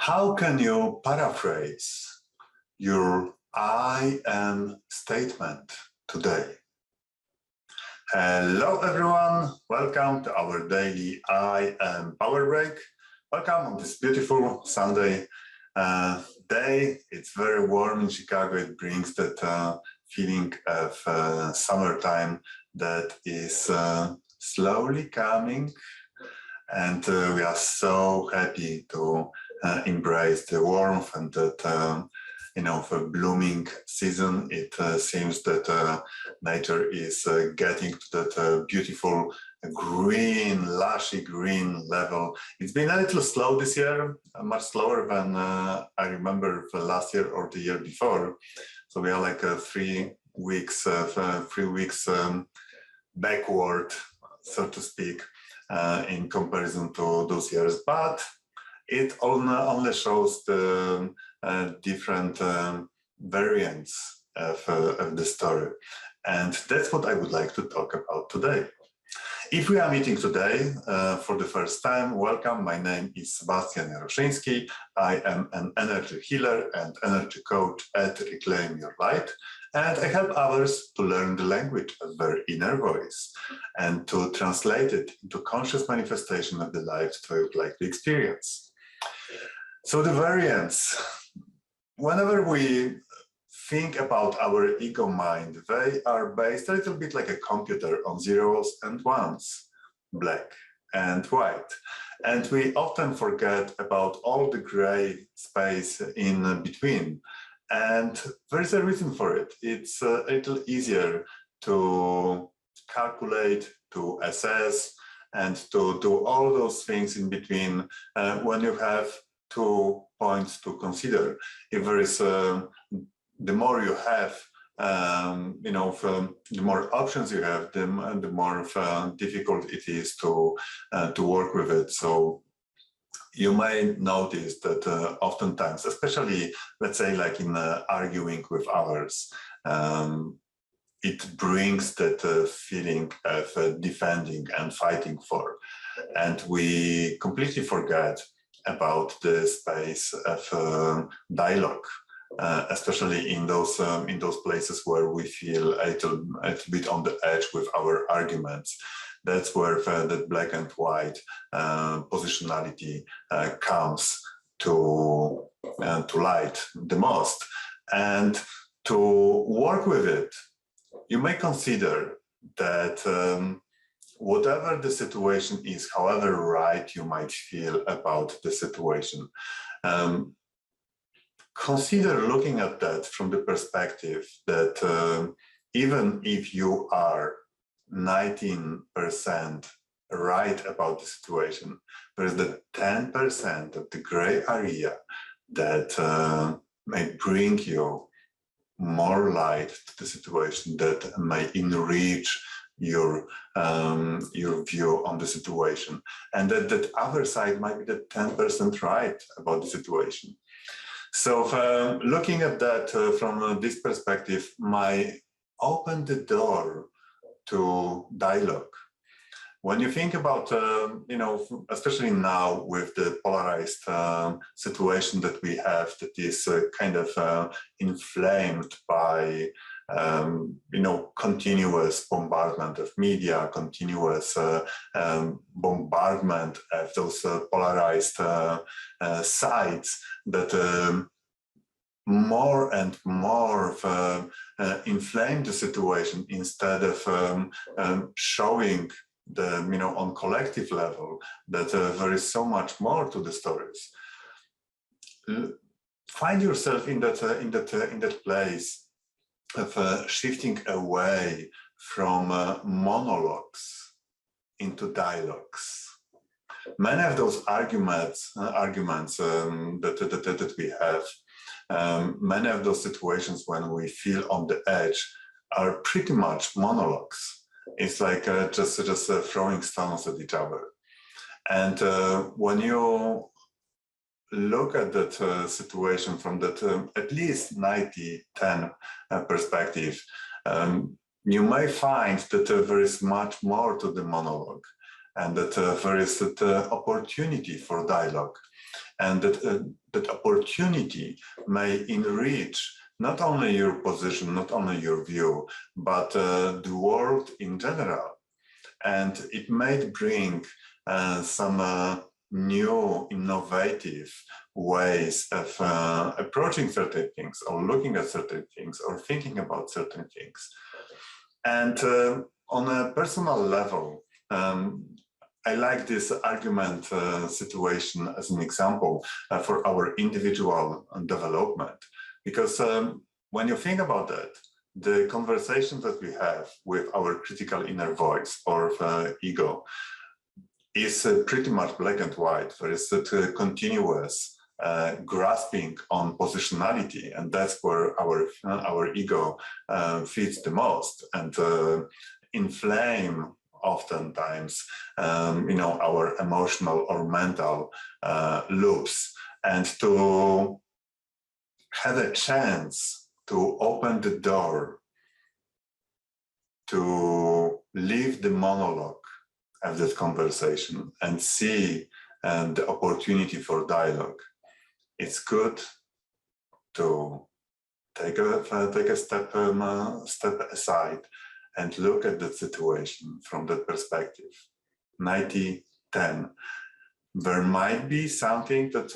How can you paraphrase your I am statement today? Hello everyone, welcome to our daily I am power break. Welcome on this beautiful Sunday day. It's very warm in Chicago. It brings that feeling of summertime that is slowly coming, and we are so happy to embrace the warmth and that for blooming season. It seems that nature is getting to that beautiful green, lushy green level. It's been a little slow this year, much slower than I remember the last year or the year before. So we are like 3 weeks, backward, so to speak, in comparison to those years. But it only shows the different variants of the story. And that's what I would like to talk about today. If we are meeting today for the first time, welcome. My name is Sebastian Jaroszyński. I am an energy healer and energy coach at Reclaim Your Light. And I help others to learn the language of their inner voice and to translate it into conscious manifestation of the life that they would like to experience. So the variants, whenever we think about our ego mind, they are based a little bit like a computer on zeros and ones, black and white. And we often forget about all the gray space in between. And there is a reason for it. It's a little easier to calculate, to assess, and to do all those things in between when you have 2 points to consider. If there is, the more you have, the more options you have, the more difficult it is to work with it. So you may notice that oftentimes, especially, let's say, like in arguing with others, it brings that feeling of defending and fighting for. And we completely forget about the space of dialogue, especially in those places where we feel a little bit on the edge with our arguments. That's where that black and white positionality comes to light the most. And to work with it, you may consider that whatever the situation is, however right you might feel about the situation, consider looking at that from the perspective that even if you are 19% right about the situation, there is the 10% of the gray area that may bring you more light to the situation, that may enrich your view on the situation, and that other side might be the 10% right about the situation. So looking at that from this perspective might open the door to dialogue. When you think about, especially now with the polarized situation that we have, that is kind of inflamed by, continuous bombardment of media, continuous bombardment of those polarized sides, that more and more inflame the situation instead of showing the on collective level that there is so much more to the stories. Find yourself in that place of shifting away from monologues into dialogues. Many of those arguments that we have, many of those situations when we feel on the edge are pretty much monologues. It's like just throwing stones at each other. And when you look at that situation from that at least 90-10 perspective, you may find that there is much more to the monologue, and that there is the opportunity for dialogue. and that opportunity may enrich not only your position, not only your view, but the world in general. And it may bring some new, innovative ways of approaching certain things, or looking at certain things, or thinking about certain things. And on a personal level, I like this argument situation as an example for our individual development, because when you think about that, the conversation that we have with our critical inner voice or ego is pretty much black and white. There is a continuous grasping on positionality, and that's where our ego feeds the most and inflame oftentimes our emotional or mental loops. And to have a chance to open the door to leave the monologue of that conversation and see the opportunity for dialogue, it's good to take a step aside and look at the situation from that perspective. 90-10. There might be something that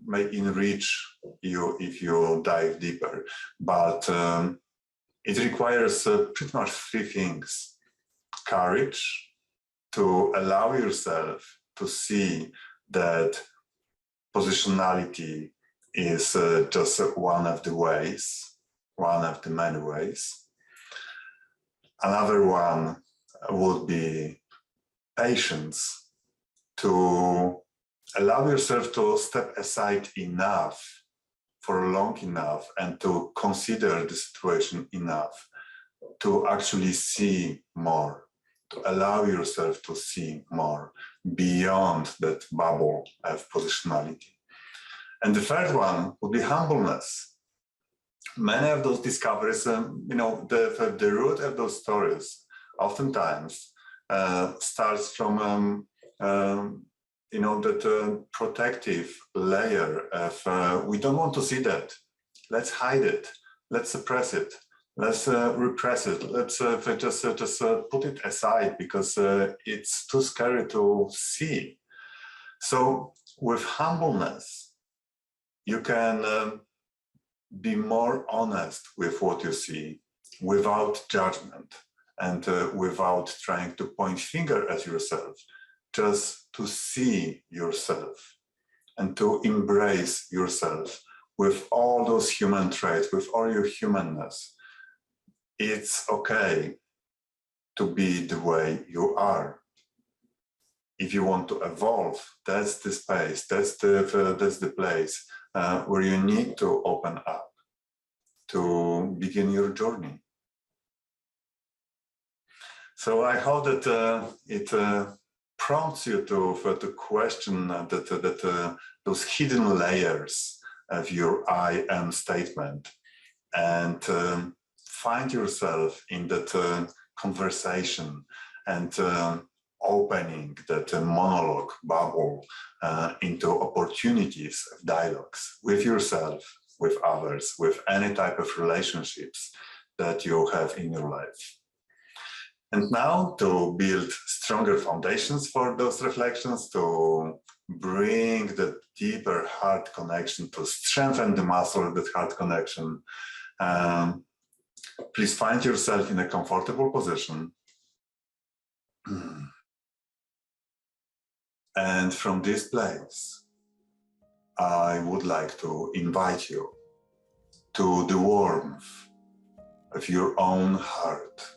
may enrich you if you dive deeper, but it requires pretty much three things. Courage to allow yourself to see that positionality is just one of the ways, one of the many ways. Another one would be patience, to allow yourself to step aside enough for long enough and to consider the situation enough to actually see more, to allow yourself to see more beyond that bubble of positionality. And the third one would be humbleness. Many of those discoveries, the root of those stories oftentimes starts from that protective layer of we don't want to see that. Let's hide it. Let's suppress it. Let's repress it. Let's just put it aside because it's too scary to see. So with humbleness, you can be more honest with what you see without judgment and without trying to point finger at yourself, just to see yourself and to embrace yourself with all those human traits, with all your humanness. It's okay to be the way you are. If you want to evolve, that's the space, that's the place where you need to open up to begin your journey. So I hope that it prompts you to question those hidden layers of your I am statement, and find yourself in that conversation and opening that monologue bubble into opportunities of dialogues with yourself, with others, with any type of relationships that you have in your life. And now, to build stronger foundations for those reflections, to bring the deeper heart connection, to strengthen the muscle of that heart connection, please find yourself in a comfortable position. And from this place, I would like to invite you to the warmth of your own heart,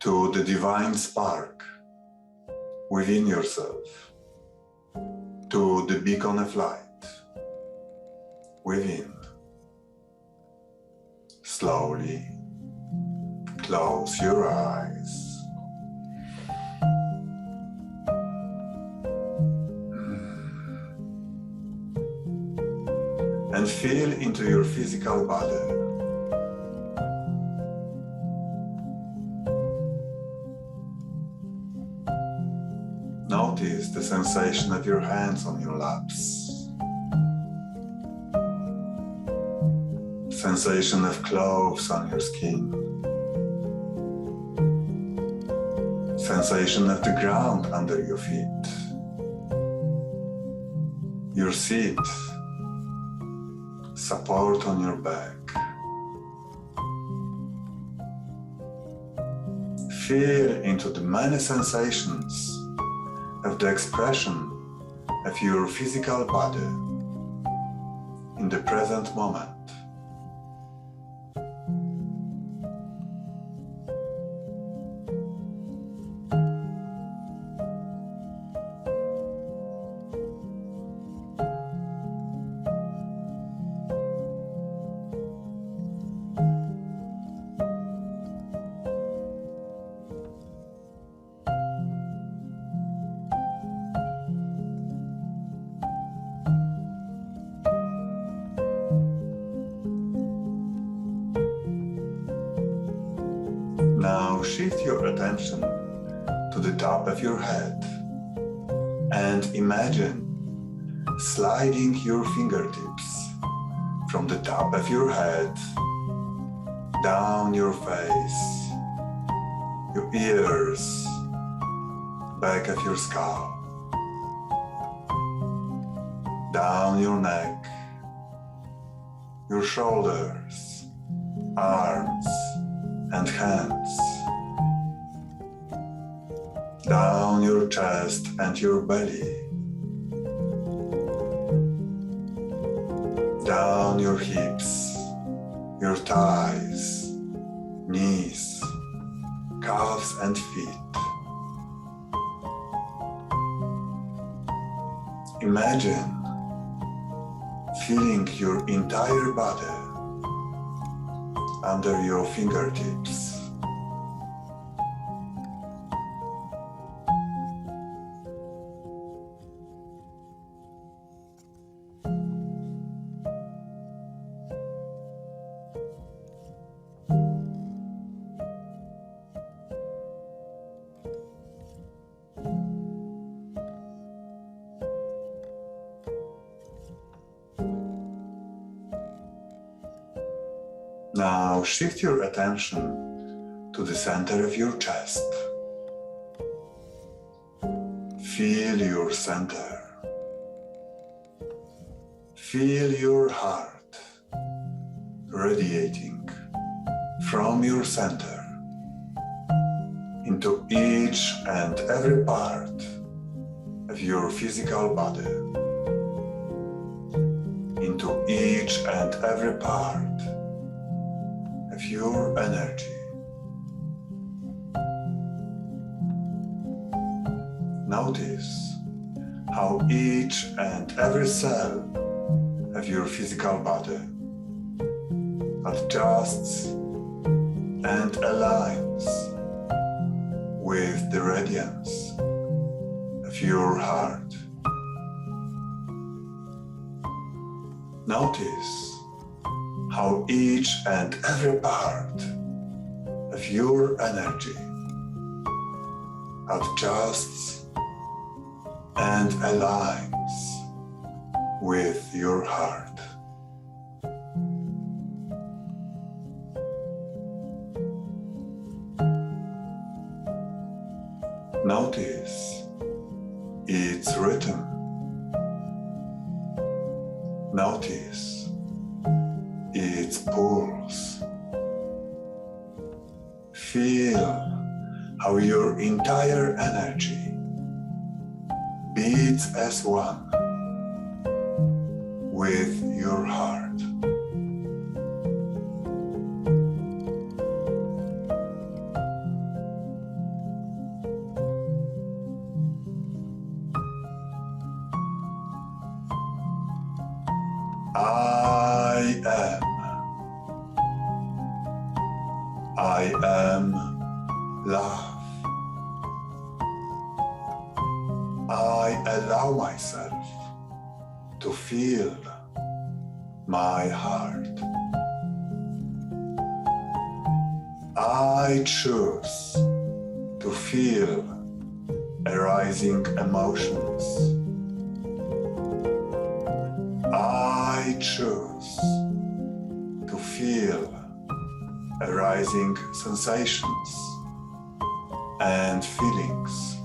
to the divine spark within yourself, to the beacon of light within. Slowly close your eyes. And feel into your physical body. Notice the sensation of your hands on your laps, sensation of clothes on your skin, sensation of the ground under your feet, your seat, support on your back. Feel into the many sensations of the expression of your physical body in the present moment. Now shift your attention to the top of your head and imagine sliding your fingertips from the top of your head down your face, your ears, back of your skull, down your neck, your shoulders, arms, and hands, down your chest and your belly, down your hips, your thighs, knees, calves and feet. Imagine feeling your entire body under your fingertips. Now shift your attention to the center of your chest. Feel your center. Feel your heart radiating from your center into each and every part of your physical body, into each and every part of your energy. Notice how each and every cell of your physical body adjusts and aligns with the radiance of your heart. Notice how each and every part of your energy adjusts and aligns with your heart. Notice its rhythm. Notice its pulse. Feel how your entire energy beats as one with your heart. I am love. I allow myself to feel my heart. I choose to feel arising emotions. I choose to feel arising sensations and feelings.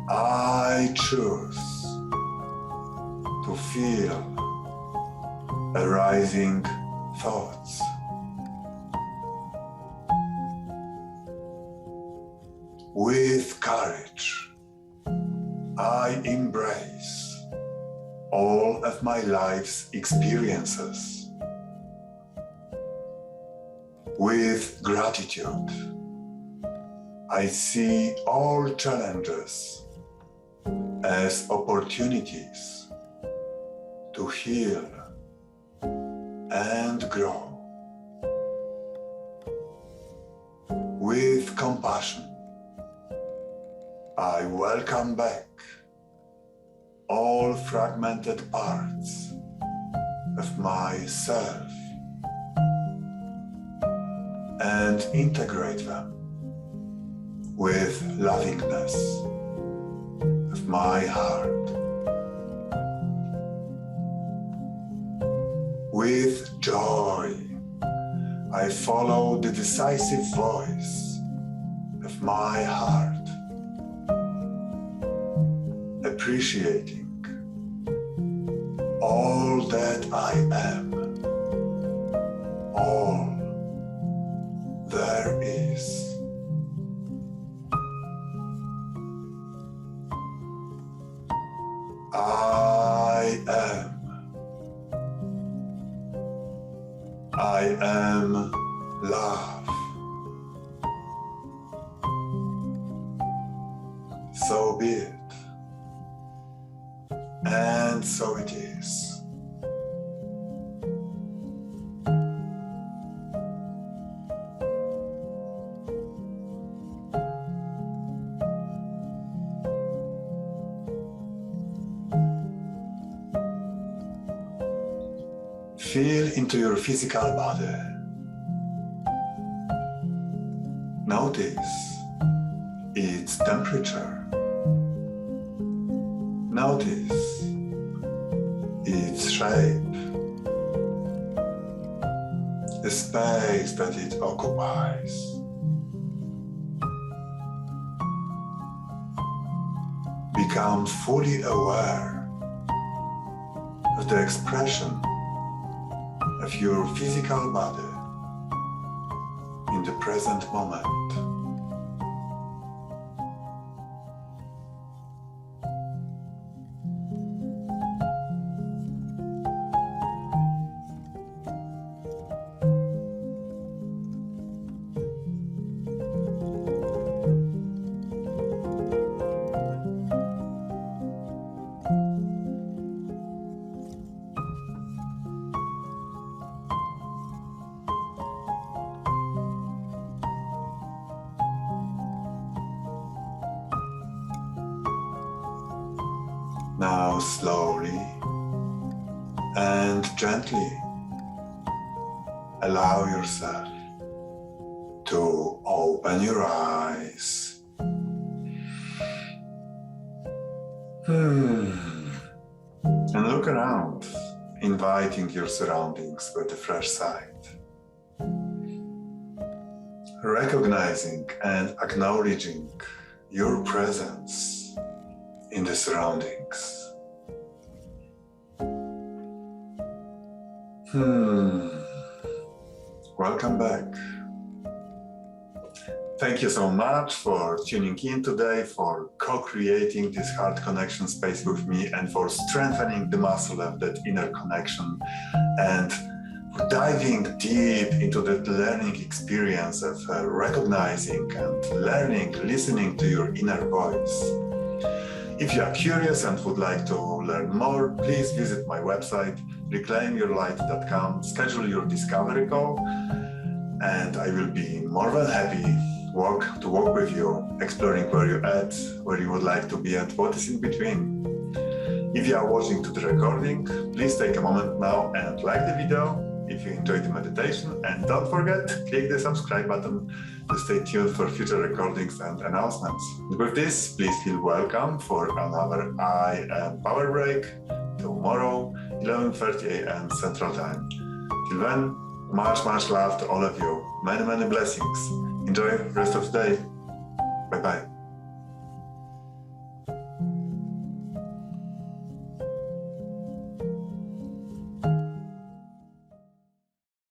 I choose to feel arising thoughts. With courage, I embrace all of my life's experiences. With gratitude, I see all challenges as opportunities to heal and grow. With compassion, I welcome back all fragmented parts of myself and integrate them with lovingness of my heart. With joy, I follow the decisive voice of my heart, appreciating all that I am, all there is. I am love. So be it. And so it is. Feel into your physical body. Notice its temperature. Notice its shape, the space that it occupies. Become fully aware of the expression of your physical body in the present moment. Now slowly and gently allow yourself to open your eyes. And look around, inviting your surroundings with a fresh sight. Recognizing and acknowledging your presence in the surroundings. Welcome back. Thank you so much for tuning in today, for co-creating this heart connection space with me, and for strengthening the muscle of that inner connection, and for diving deep into that learning experience of recognizing and learning, listening to your inner voice. If you are curious and would like to learn more, please visit my website, reclaimyourlight.com, schedule your discovery call, and I will be more than happy to walk with you, exploring where you're at, where you would like to be, and what is in between. If you are watching to the recording, please take a moment now and like the video, if you enjoyed the meditation, and don't forget, click the subscribe button to stay tuned for future recordings and announcements. With this, please feel welcome for another I Am Power Break tomorrow, 11:30 a.m. Central Time. Till then, much love to all of you. Many blessings. Enjoy the rest of the day. Bye-bye.